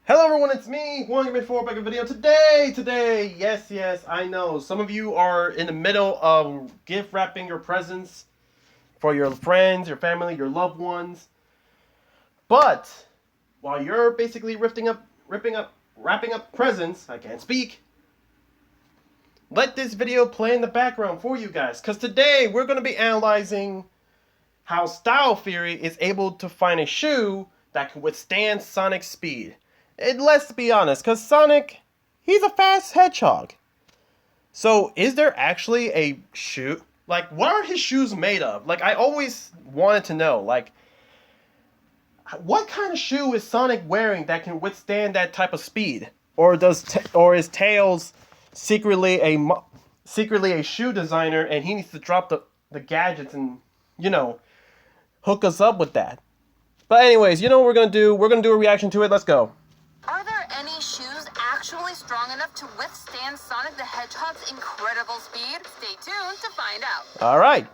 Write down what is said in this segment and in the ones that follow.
Hello everyone, it's me, One4 back in video. Today, yes, I know. Some of you are in the middle of gift wrapping your presents for your friends, your family, your loved ones. But while you're basically wrapping up presents, I can't speak. Let this video play in the background for you guys, because today we're going to be analyzing how Style Theory is able to find a shoe that can withstand Sonic's speed. And let's be honest, because Sonic, he's a fast hedgehog. So, is there actually a shoe? Like, what are his shoes made of? Like, I always wanted to know, like, what kind of shoe is Sonic wearing that can withstand that type of speed? Or is Tails secretly a shoe designer and he needs to drop the gadgets and, hook us up with that? But anyways, you know what we're going to do? We're going to do a reaction to it. Let's go. Are there any shoes actually strong enough to withstand Sonic the Hedgehog's incredible speed? Stay tuned to find out. All right.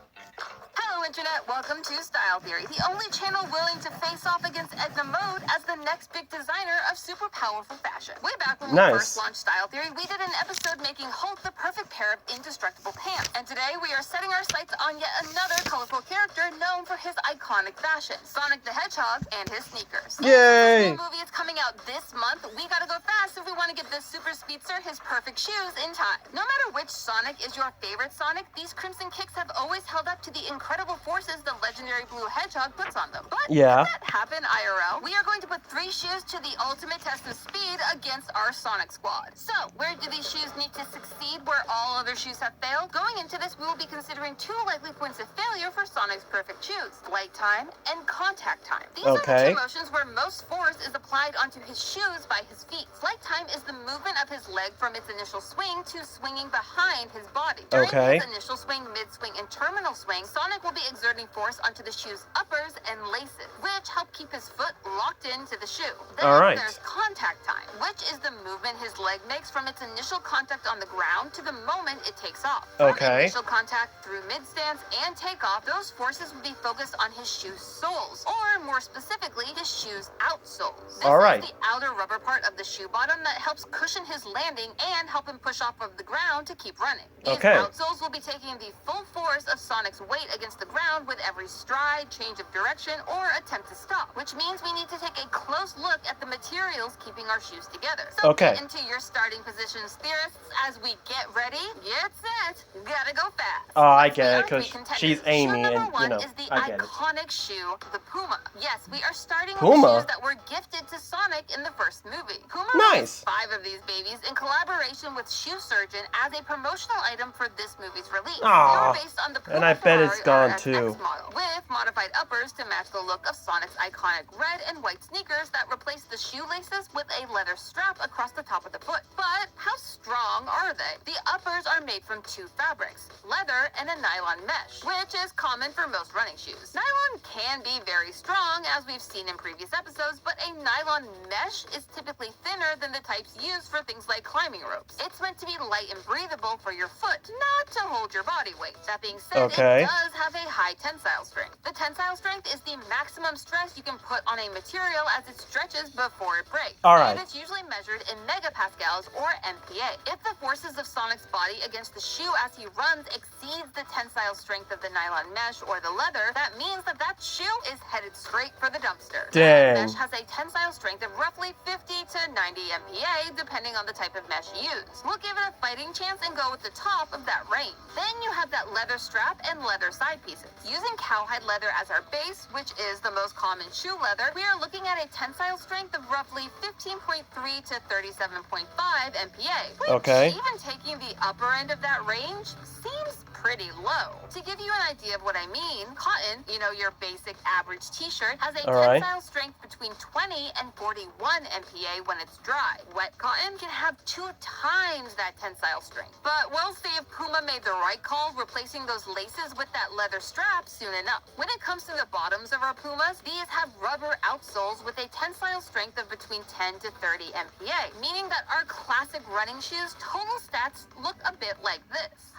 Hello, Internet. Welcome to Style Theory, the only channel willing to face off against Edna Mode as the next big designer of super powerful fashion. Way back when we first launched Style Theory, we did an episode making Hulk the perfect pair of indestructible pants. And today we are setting our sights on yet another colorful character known for his iconic fashion, Sonic the Hedgehog and his sneakers. Yay! This new movie is coming out this month. We gotta go fast if we want to get this super speedster his perfect shoes in time. No matter which Sonic is your favorite Sonic, these crimson kicks have always held up to the incredible forces the legendary blue hedgehog puts on them. But can that happen IRL? We are going to put 3 shoes to the ultimate test of speed against our Sonic squad. So, where do these shoes need to succeed where all other shoes have failed? Going into this, we will be considering 2 likely points of failure for Sonic's perfect shoes: flight time and contact time. These are the 2 motions where most force is applied onto his shoes by his feet. Flight time is the movement of his leg from its initial swing to swinging behind his body. During his initial swing, mid-swing, and terminal swing, Sonic will be exerting force onto the shoe's uppers and laces, which help keep his foot locked into the shoe. Then there's contact time, which is the movement his leg makes from its initial contact on the ground to the moment it takes off. From initial contact through mid-stance and takeoff, those forces will be focused on his shoe's soles, or more specifically, his shoe's outsoles. This is the outer rubber part of the shoe bottom that helps cushion his landing and help him push off of the ground to keep running. These outsoles will be taking the full force of Sonic's weight against the ground with every stride, change of direction, or attempt to stop, which means we need to take a close look at the materials keeping our shoes together. So get into your starting positions, theorists, as we get ready, get set, gotta go fast. Oh, I get it, because she's Amy, and, is the I get iconic shoe, the Puma. Yes, we are starting with the shoes that were gifted to Sonic in the first movie. Puma released 5 of these babies in collaboration with Shoe Surgeon as a promotional item for this movie's release. They were based on the Puma and I bet it's gone too. Model, with modified uppers to match the look of Sonic's iconic red and white sneakers that replace the shoelaces with a leather strap across the top of the foot. But how strong are they? The uppers are made from 2 fabrics, leather and a nylon mesh, which is common for most running shoes. Nylon can be very strong, as we've seen in previous episodes, but a nylon mesh is typically thinner than the types used for things like climbing ropes. It's meant to be light and breathable for your foot, not to hold your body weight. That being said, it does have a high tensile strength. The tensile strength is the maximum stress you can put on a material as it stretches before it breaks. And it's usually measured in megapascals or MPa. If the forces of Sonic's body against the shoe as he runs exceeds the tensile strength of the nylon mesh or the leather, that means that shoe is headed straight for the dumpster. The mesh has a tensile strength of roughly 50 to 90 MPa, depending on the type of mesh you use. We'll give it a fighting chance and go with the top of that range. Then you have that leather strap and leather side pieces. Using cowhide leather as our base, which is the most common shoe leather, we are looking at a tensile strength of roughly 15.3 to 37.5 MPa, which even taking the upper end of that range seems pretty low. To give you an idea of what I mean, cotton, your basic average t-shirt, has a tensile strength between 20 and 41 MPa when it's dry. Wet cotton can have 2 times that tensile strength. But we'll see if Puma made the right call replacing those laces with that leather strap soon enough. When it comes to the bottoms of our Pumas, these have rubber outsoles with a tensile strength of between 10 to 30 MPa, meaning that our classic running shoes total stats look a bit like this.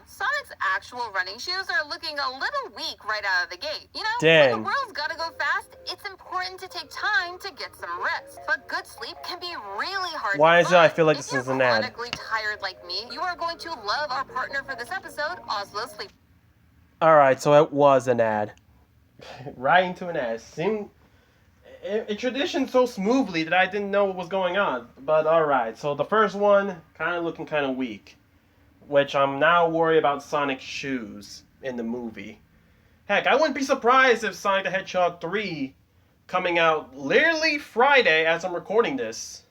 Sonic Sonic's actual running shoes are looking a little weak right out of the gate. You know, Dang. when the world's gotta go fast, it's important to take time to get some rest. But good sleep can be really hard Why to is it I find. feel like If this you're is an ad? chronically tired like me, you are going to love our partner for this episode, Oslo Sleep. Alright, so it was an ad. Right into an ad. It traditioned so smoothly that I didn't know what was going on. But alright, so the first one, kind of looking kind of weak. Which I'm now worried about Sonic's shoes in the movie. Heck, I wouldn't be surprised if Sonic the Hedgehog 3 coming out literally Friday as I'm recording this.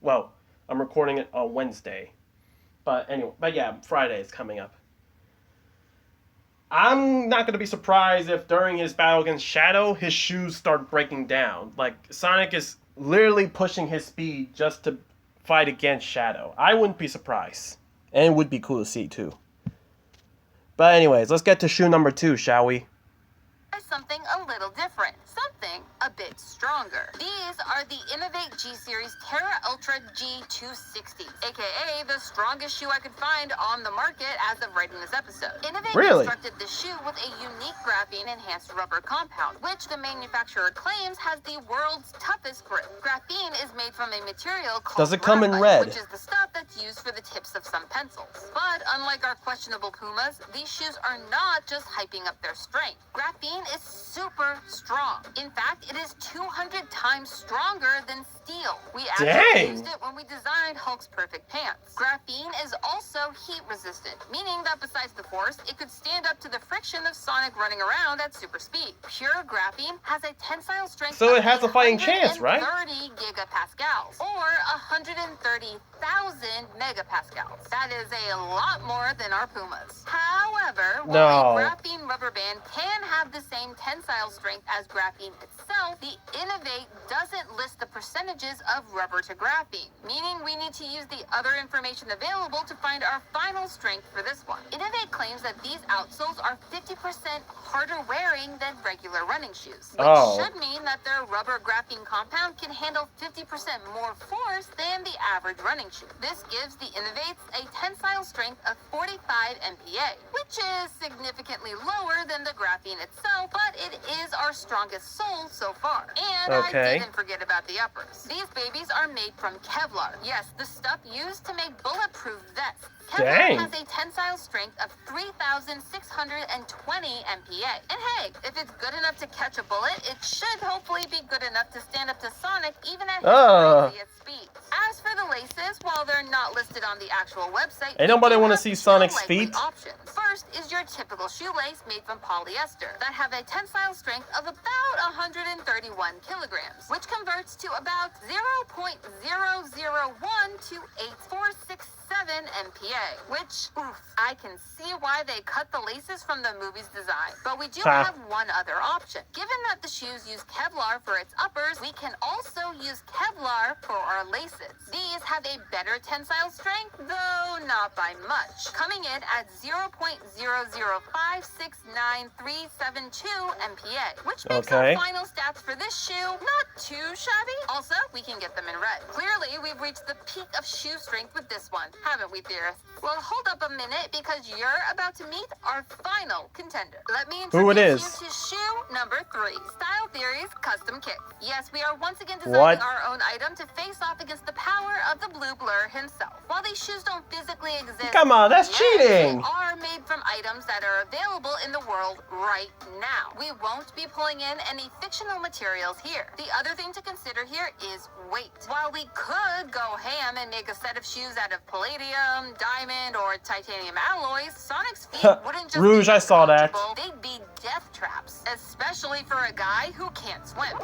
Well, I'm recording it on Wednesday. But anyway, Friday is coming up. I'm not going to be surprised if during his battle against Shadow, his shoes start breaking down. Like, Sonic is literally pushing his speed just to fight against Shadow. I wouldn't be surprised. And it would be cool to see, too. But anyways, let's get to shoe number 2, shall we? Something a little different, something a bit stronger. These are the Innovate G Series Terra Ultra G260, aka the strongest shoe I could find on the market as of writing this episode. Innovate constructed the shoe with a unique graphene enhanced rubber compound, which the manufacturer claims has the world's toughest grip. Graphene is made from a material called Does it come in graphite, red? which is the stuff that's used for the tips of some pencils. But unlike our questionable Pumas, these shoes are not just hyping up their strength. Graphene is super strong. In fact, it is 200 times stronger than steel. We actually used it when we designed Hulk's perfect pants. Graphene is also heat resistant, meaning that besides the force, it could stand up to the friction of Sonic running around at super speed. Pure graphene has a tensile strength so it has a fighting chance, right? 30 gigapascals, or 130,000 megapascals. That is a lot more than our Pumas. However, while a graphene rubber band can have the same tensile strength as graphene itself, the Innovate doesn't list the percentages of rubber to graphene, meaning we need to use the other information available to find our final strength for this one. Innovate claims that these outsoles are 50% harder wearing than regular running shoes, which should mean that their rubber graphene compound can handle 50% more force than the average running shoe. This gives the Innovates a tensile strength of 45 MPa, which is significantly lower than the graphene itself, but it is our strongest sole so far. And I didn't forget about the uppers. These babies are made from Kevlar. Yes, the stuff used to make bulletproof vests. Kevlar has a tensile strength of 3,620 MPa. And hey, if it's good enough to catch a bullet, it should hopefully be good enough to stand up to Sonic even at his craziest speeds. As for the laces, while they're not listed on the actual website, ain't nobody want to see Sonic's feet. Options. First is your typical shoelace made from polyester that have a tensile strength of about 131 kilograms, which converts to about 0.001 to 8467 MPa, which, I can see why they cut the laces from the movie's design. But we do have one other option. Given that the shoes use Kevlar for its uppers, we can also use Kevlar for our laces. These have a better tensile strength, though not by much, coming in at 0.00569,372 MPa, which makes our final stats for this shoe not too shabby. Also, we can get them in red. Clearly, we've reached the peak of shoe strength with this one, haven't we, theorists? Well, hold up a minute, because you're about to meet our final contender. Let me introduce you to shoe number 3, Style Theory's Custom Kick. Yes, we are once again designing our own item to face off against the power of the Blue Blur himself. While these shoes don't physically exist, come on, that's cheating. They are made from items that are available in the world right now. We won't be pulling in any fictional materials here. The other thing to consider here is weight. While we could go ham and make a set of shoes out of palladium, diamond, or titanium alloys, Sonic's feet wouldn't just Rouge, I saw that. They'd be death traps, especially for a guy who can't swim.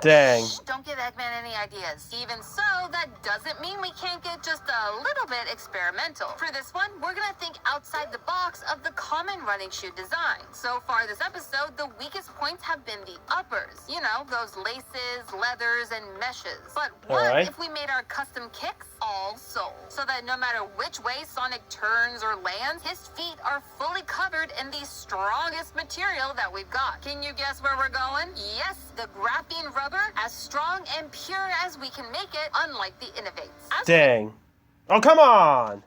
Dang. Shh, don't give Eggman any ideas. Even so, that doesn't mean we can't get just a little bit experimental. For this one, we're gonna think outside the box of the common running shoe design. So far this episode, the weakest points have been the uppers. You know, those laces, leathers, and meshes. But what if we made our custom kicks all sole? So that no matter which way Sonic turns or lands, his feet are fully covered in the strongest material that we've got. Can you guess where we're going? Yes, the graphene rubber, as strong and pure as we can make it, unlike the Innovates. Dang. Oh, come on.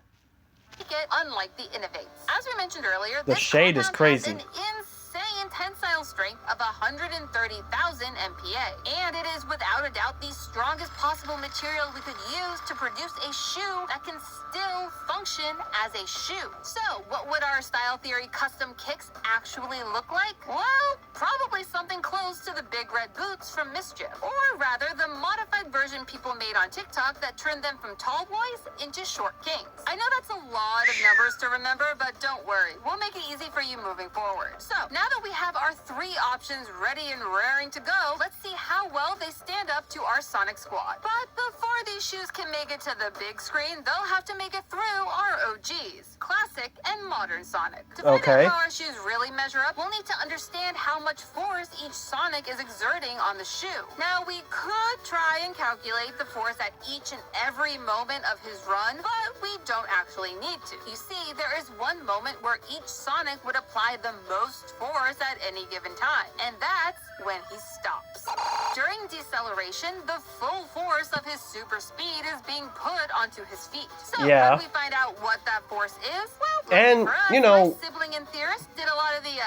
it, unlike the Innovates. As we mentioned earlier, The this shade is compound crazy. has an insane tensile strength of 130,000 MPa. And it is without a doubt the strongest possible material we could use to produce a shoe that can still function as a shoe. So, what would our Style Theory custom kicks actually look like? Well, probably something close to the big red boots from Mischief. Or rather, the modified version people made on TikTok that turned them from tall boys into short kings. I know that's a lot of numbers to remember, but don't worry. We'll make it easy for you moving forward. So, now that we have our 3 options ready and raring to go, let's see how well they stand up to our Sonic squad. But before these shoes can make it to the big screen, they'll have to make it through our OGs, Classic and Modern Sonic. To find out how our shoes really measure up, we'll need to understand how much force each Sonic is exerting on the shoe. Now, we could try and calculate the force at each and every moment of his run, but we don't actually need to. You see, there is one moment where each Sonic would apply the most force at any given time, and that's when he stops. During deceleration, the full force of his super speed is being put onto his feet. So, how do we find out what that force is? Well, and, for us, you know, my sibling and theorist did a lot of the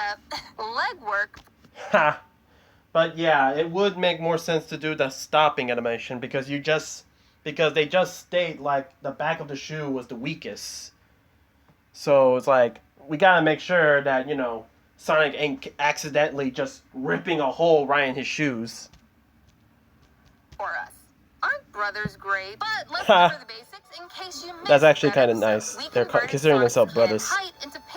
legwork. Ha! But yeah, it would make more sense to do the stopping animation because they just state like the back of the shoe was the weakest. So it's like we gotta make sure that, you know, Sonic ain't accidentally just ripping a hole right in his shoes. For us. Aren't brothers great? But let's cover the basics in case you missed. That's actually kind of nice. They're considering themselves brothers.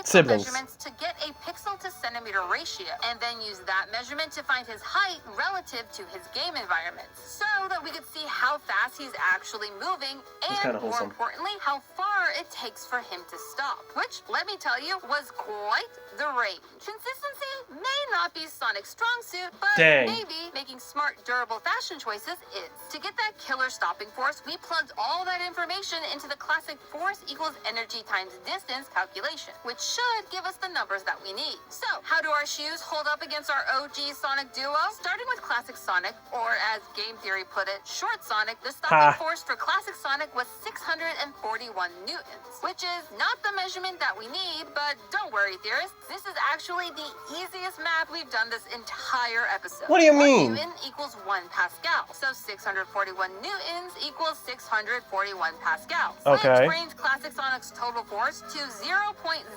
Siblings. Measurements to get a pixel to centimeter ratio, and then use that measurement to find his height relative to his game environment, so that we could see how fast he's actually moving, and more importantly, how far it takes for him to stop. Which, let me tell you, was quite the range. Consistency may not be Sonic's strong suit, but maybe making smart, durable fashion choices is. To get that killer stopping force, we plugged all that information into the classic force equals energy times distance calculation, which should give us the numbers that we need. So, how do our shoes hold up against our OG Sonic duo? Starting with Classic Sonic, or as Game Theory put it, Short Sonic, the stopping force for Classic Sonic was 641 newtons, which is not the measurement that we need, but don't worry, theorists, this is actually the easiest math we've done this entire episode. What do you mean? 1 Newton equals 1 Pascal, so 641 newtons equals 641 pascals, which brings Classic Sonic's total force to 0.000641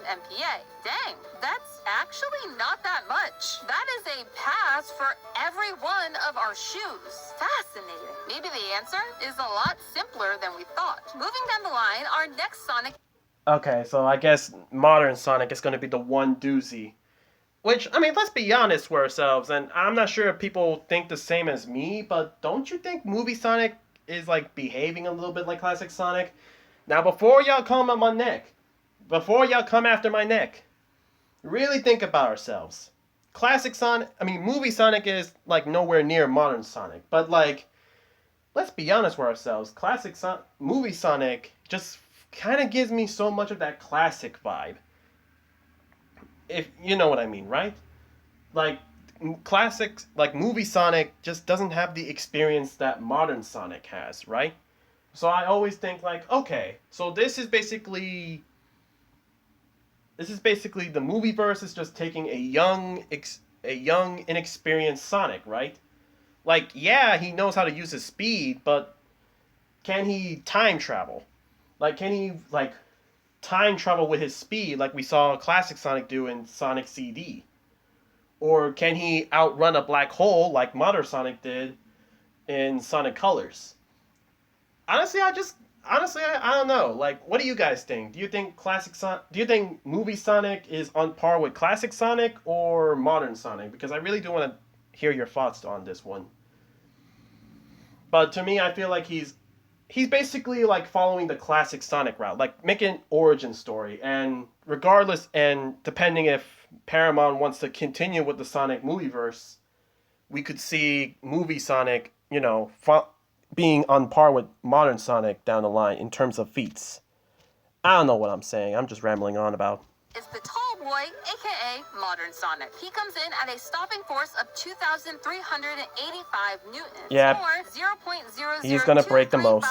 MPa. Dang, that's actually not that much. That is a pass for every one of our shoes. Fascinating. Maybe the answer is a lot simpler than we thought. Moving down the line, our next Sonic... Okay, so I guess Modern Sonic is going to be the one doozy. Which, I mean, let's be honest with ourselves, and I'm not sure if people think the same as me, but don't you think Movie Sonic is, like, behaving a little bit like Classic Sonic? Now, before y'all come on my neck, before y'all come after my neck, really think about ourselves. Movie Sonic is, like, nowhere near Modern Sonic, but, like, let's be honest with ourselves. Movie Sonic just kind of gives me so much of that classic vibe. If you know what I mean, right? Like, classics, like Movie Sonic just doesn't have the experience that Modern Sonic has, right? So I always think like, okay, so this is basically the movieverse is just taking a young, inexperienced Sonic, right? Like, yeah, he knows how to use his speed, but can he time travel? Like, can he, like, time travel with his speed like we saw Classic Sonic do in Sonic CD? Or can he outrun a black hole like Modern Sonic did in Sonic Colors? Honestly, I don't know. Like, what do you guys think? Do you think Movie Sonic is on par with Classic Sonic or Modern Sonic? Because I really do want to hear your thoughts on this one. But to me, I feel like he's basically like following the Classic Sonic route, like making an origin story, and regardless and depending if Paramount wants to continue with the Sonic movieverse, we could see Movie Sonic, you know, being on par with Modern Sonic down the line in terms of feats. I don't know what I'm saying. I'm just rambling on about. Is the tall Boy, aka Modern Sonic. He comes in at a stopping force of 2,385 newtons, Yep. or 0.00233585 He's gonna break the most.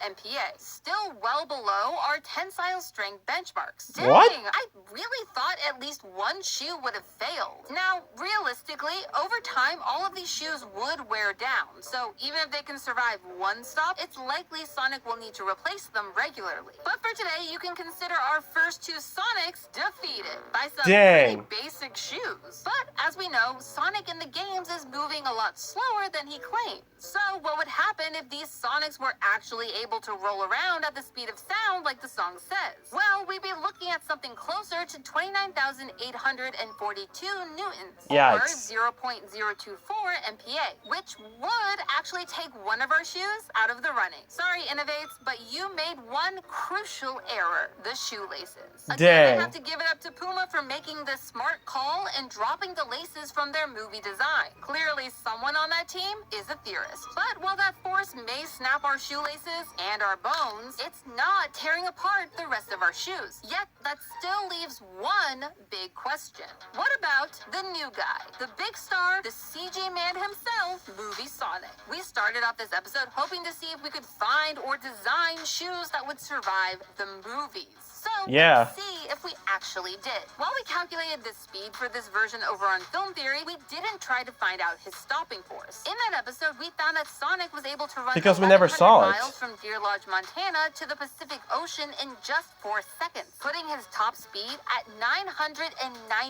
MPa. Still well below our tensile strength benchmarks. Dang, What? I really thought at least one shoe would have failed. Now, realistically, over time, all of these shoes would wear down. So even if they can survive one stop, it's likely Sonic will need to replace them regularly. But for today, you can consider our first two Sonics defeated by some Dang. pretty basic shoes. But as we know, Sonic in the games is moving a lot slower than he claims. So what would happen if these Sonics were actually able to roll around at the speed of sound like the song says? Well, we'd be looking at something closer to 29,842 newtons, Yikes. or 0.024 MPa, which would actually take one of our shoes out of the running. Sorry, Innovates, but you made one crucial error: the shoelaces. Again, Dang. I have to give it up to Puma for making this smart call and dropping the laces from their movie design. Clearly, someone on that team is a theorist. But while that force may snap our shoelaces and our bones, it's not tearing apart the rest of our shoes. Yet, that still leaves one big question. What about the new guy? The big star, the CG man himself, Movie Sonic. We started off this episode hoping to see if we could find or design shoes that would survive the movies. So, Yeah. let's see if we actually did. While we calculated the speed for this version over on Film Theory, we didn't try to find out his stopping force. In that episode, we found that Sonic was able to run Because we never saw it. miles from Deer Lodge, Montana to the Pacific Ocean in just 4 seconds, putting his top speed at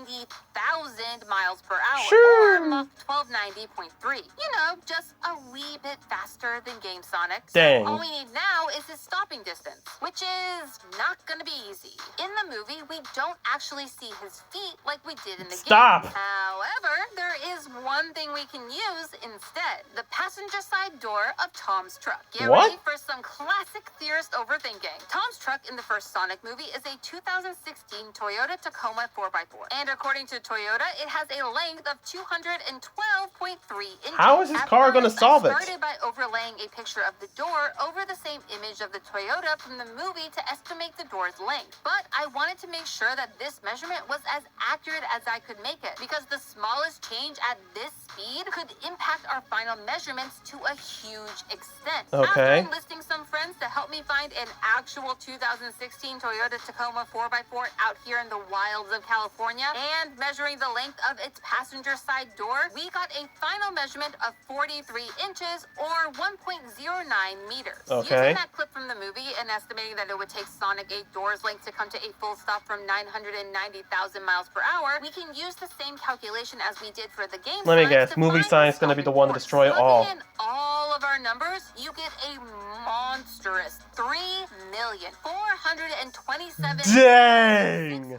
990,000 miles per hour, Sure. or Mach 1290.3. You know, just a wee bit faster than Game Sonic. So Dang. all we need now is his stopping distance, which is not gonna be easy. In the movie, we don't actually see his feet like we did in the Stop. game. However, there is one thing we can use instead: the passenger side door of Tom's truck. Get What? ready for some classic theorist overthinking. Tom's truck in the first Sonic movie is a 2016 Toyota Tacoma 4x4. And according to Toyota, it has a length of 212.3 inches. How is his At car gonna first, solve I it? started by overlaying a picture of the door over the same image of the Toyota from the movie to estimate the door's length. But I wanted to make sure that this measurement was as accurate as I could make it, because the smallest change at this speed could impact our final measurements to a huge extent. Okay. After enlisting some friends to help me find an actual 2016 Toyota Tacoma 4x4 out here in the wilds of California and measuring the length of its passenger side door, we got a final measurement of 43 inches or 1.09 meters. Okay. Using that clip from the movie and estimating that it would take Sonic 8 doors length to come to a full stop from 990,000 miles per hour, we can use the same calculation as we did for the game. Let me Sonic guess, to Movie find Sonic is gonna be the one to stopping destroy force. all. Plugging in all of our numbers, you get a monstrous 3,427,687.39 Dang.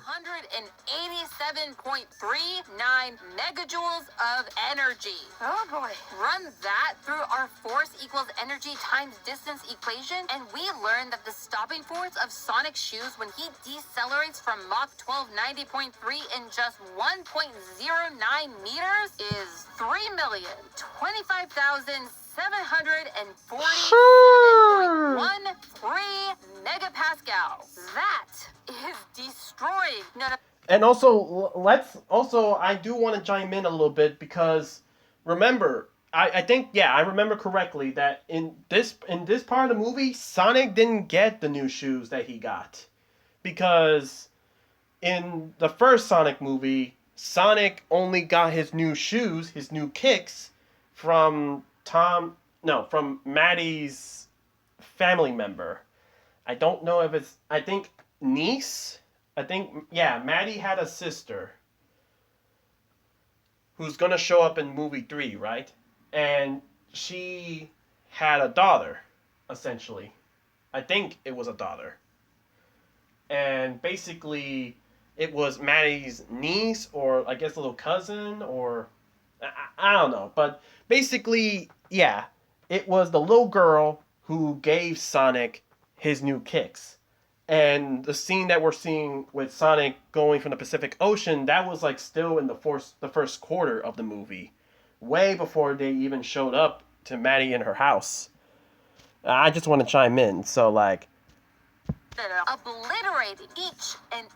megajoules of energy. Oh boy. Run that through our force equals energy times distance equation, and we learn that the stopping force of Sonic's shoes when he decelerates from Mach 1290.3 in just 1.09 meters is 3,025,747.13 megapascals. That is destroying. No, no. And also, I do want to chime in a little bit because remember, I think, yeah, I remember correctly that in this part of the movie, Sonic didn't get the new shoes that he got. Because in the first Sonic movie, Sonic only got his new shoes, his new kicks, from Maddie's family member. I don't know if it's, I think niece? Maddie had a sister who's gonna show up in movie 3, right? And she had a daughter, essentially. I think it was a daughter. And basically, it was Maddie's niece, or I guess a little cousin, or I don't know. But basically, yeah, it was the little girl who gave Sonic his new kicks. And the scene that we're seeing with Sonic going from the Pacific Ocean, that was like still in the first quarter of the movie. Way before they even showed up to Maddie in her house. I just want to chime in. So like, Obliterating each and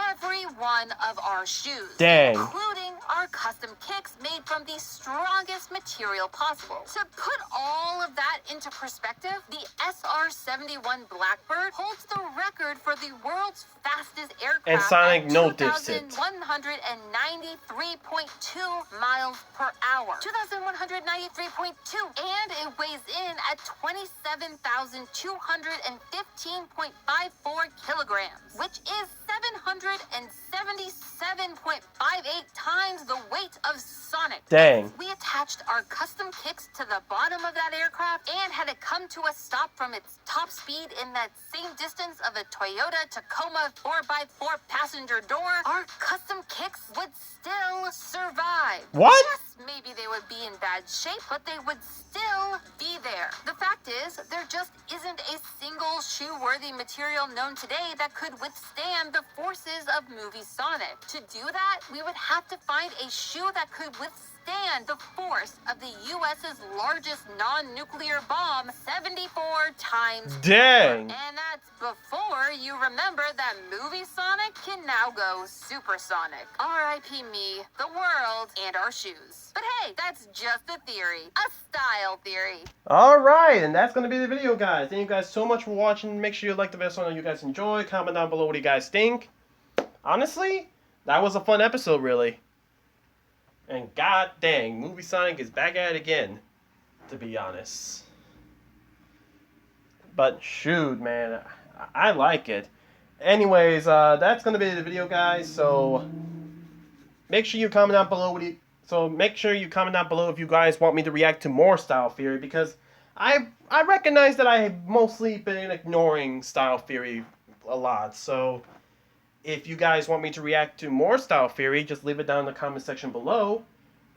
every one of our shoes. Dang. Including our custom kicks made from the strongest material possible. To put all of that into perspective, the SR-71 Blackbird holds the record for the world's fastest aircraft And Sonic at no dipset. 2,193.2 miles per hour. 2,193.2, and it weighs in at 27,215.54 kilograms, which is 777.58 times the weight of Sonic. Dang. We attached our custom kicks to the bottom of that aircraft and had it come to a stop from its top speed in that same distance of a Toyota Tacoma 4x4 passenger door. Our custom kicks would still survive. What? Yes, maybe they would be in bad shape, but they would still be there. The fact is, there just isn't a single shoe-worthy material known today that could withstand the forces of movie Sonic. To do that, we would have to find a shoe that could withstand the force of the U.S.'s largest non-nuclear bomb 74 times. Dang. And that's before you remember that movie Sonic can now go supersonic. R.I.P. me, the world, and our shoes. But hey, that's just a theory. A style theory. Alright, and that's going to be the video, guys. Thank you guys so much for watching. Make sure you like the video so I know you guys enjoy. Comment down below what you guys think. Honestly, that was a fun episode, really. And god dang, Movie Sonic is back at it again, to be honest. But shoot, man, I like it. Anyways, that's going to be the video, guys. So make sure you comment down below what you... So make sure you comment down below if you guys want me to react to more Style Theory, because I recognize that I have mostly been ignoring Style Theory a lot. So if you guys want me to react to more Style Theory, just leave it down in the comment section below.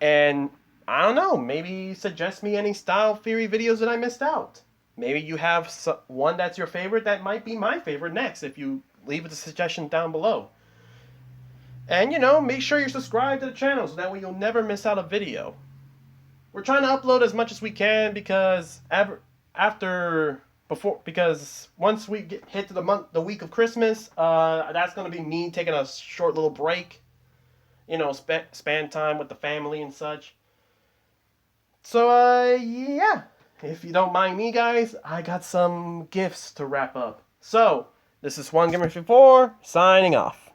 And I don't know, maybe suggest me any Style Theory videos that I missed out. Maybe you have one that's your favorite that might be my favorite next if you leave a suggestion down below. And, you know, make sure you're subscribed to the channel so that way you'll never miss out a video. We're trying to upload as much as we can because because once we hit to the week of Christmas, that's going to be me taking a short little break. You know, spend time with the family and such. So, yeah. If you don't mind me, guys, I got some gifts to wrap up. So, this is OneGamer54, signing off.